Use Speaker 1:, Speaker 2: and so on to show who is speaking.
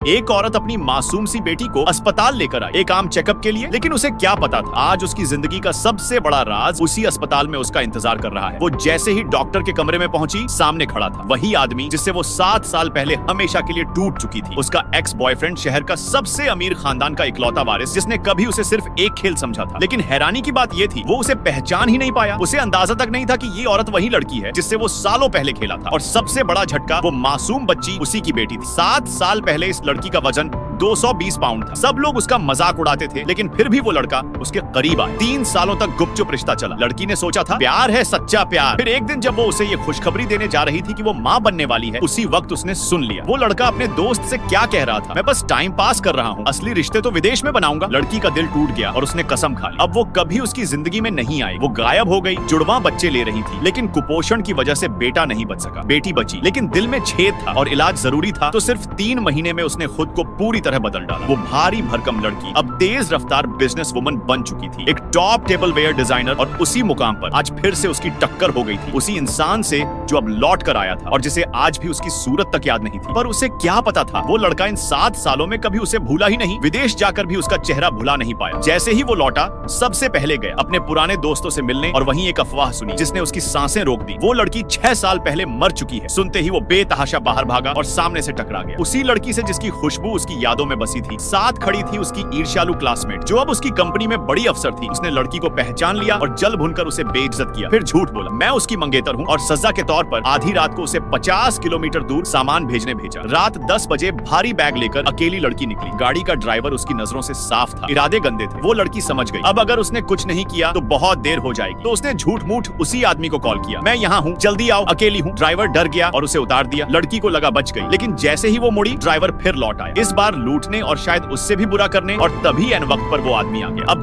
Speaker 1: एक औरत अपनी मासूम सी बेटी को अस्पताल लेकर आई, एक आम चेकअप के लिए। लेकिन उसे क्या पता था आज उसकी जिंदगी का सबसे बड़ा राज उसी अस्पताल में उसका इंतजार कर रहा है। वो जैसे ही डॉक्टर के कमरे में पहुंची, सामने खड़ा था वही आदमी जिससे वो 7 साल पहले हमेशा के लिए टूट चुकी थी। उसका एक्स बॉयफ्रेंड, शहर का सबसे अमीर खानदान का इकलौता वारिस, जिसने कभी उसे सिर्फ एक खेल समझा था। लेकिन हैरानी की बात ये थी, वो उसे पहचान ही नहीं पाया। उसे अंदाजा तक नहीं था कि ये औरत वही लड़की है जिससे वो सालों पहले खेला था। और सबसे बड़ा झटका, वो मासूम बच्ची उसी की बेटी थी। 7 साल पहले इस लड़की का वजन 220 पाउंड था। सब लोग उसका मजाक उड़ाते थे, लेकिन फिर भी वो लड़का उसके करीब आया। 3 सालों तक गुपचुप रिश्ता चला। लड़की ने सोचा था प्यार है, सच्चा प्यार। फिर एक दिन जब वो उसे ये खुशखबरी देने जा रही थी कि वो माँ बनने वाली है, उसी वक्त उसने सुन लिया वो लड़का अपने दोस्त से क्या कह रहा था। मैं बस टाइम पास कर रहा हूँ, असली रिश्ते तो विदेश में बनाऊंगा। लड़की का दिल टूट गया और उसने कसम खा ली अब वो कभी उसकी जिंदगी में नहीं आई। वो गायब हो गई। जुड़वा बच्चे ले रही थी, लेकिन कुपोषण की वजह से बेटा नहीं बच सका। बेटी बची, लेकिन दिल में छेद था और इलाज जरूरी था। तो सिर्फ 3 महीने में उसने खुद को पूरी तरह बदल डाला। वो भारी भरकम लड़की अब तेज रफ्तार बिजनेस वुमन बन चुकी थी, एक टॉप टेबल वेयर डिजाइनर। और उसी मुकाम पर आज फिर से उसकी टक्कर हो गई थी, उसी इंसान से जो अब लौट कर आया था और जिसे आज भी उसकी सूरत तक याद नहीं थी। पर उसे क्या पता था, वो लड़का इन 7 सालों में कभी उसे भूला ही नहीं। विदेश जाकर भी उसका चेहरा भुला नहीं पाया। जैसे ही वो लौटा, सबसे पहले गया अपने पुराने दोस्तों से मिलने और वहीं एक अफवाह सुनी जिसने उसकी सांसें रोक दी। वो लड़की 6 साल पहले मर चुकी है। सुनते ही वो बेतहाशा बाहर भागा और सामने से टकरा गया उसी लड़की से जिसकी खुशबू उसकी यादों में बसी थी। साथ खड़ी थी उसकी ईर्ष्यालु क्लासमेट, जो अब उसकी कंपनी में बड़ी अफसर थी। उसने लड़की को पहचान लिया और जल भुनकर उसे बेइज्जत किया। फिर झूठ बोला मैं उसकी मंगेतर हूँ और सजा के तौर पर आधी रात को उसे 50 किलोमीटर दूर सामान भेजने भेजा। रात 10 बजे भारी बैग लेकर अकेली लड़की निकली। गाड़ी का ड्राइवर उसकी नजरों से साफ था, इरादे गंदे थे। वो लड़की समझ गई अब अगर उसने कुछ नहीं किया तो बहुत देर हो जाएगी। तो उसने झूठ मूठ उसी आदमी को कॉल किया, मैं यहाँ हूँ, जल्दी आओ, अकेली हूँ। ड्राइवर डर गया और उसे उतार दिया। लड़की को लगा बच गई, लेकिन जैसे ही वो मुड़ी, ड्राइवर फिर लौट आया, इस बार लूटने और शायद उससे भी बुरा करने। और तभी एन वक्त पर वो आदमी आ गया। अब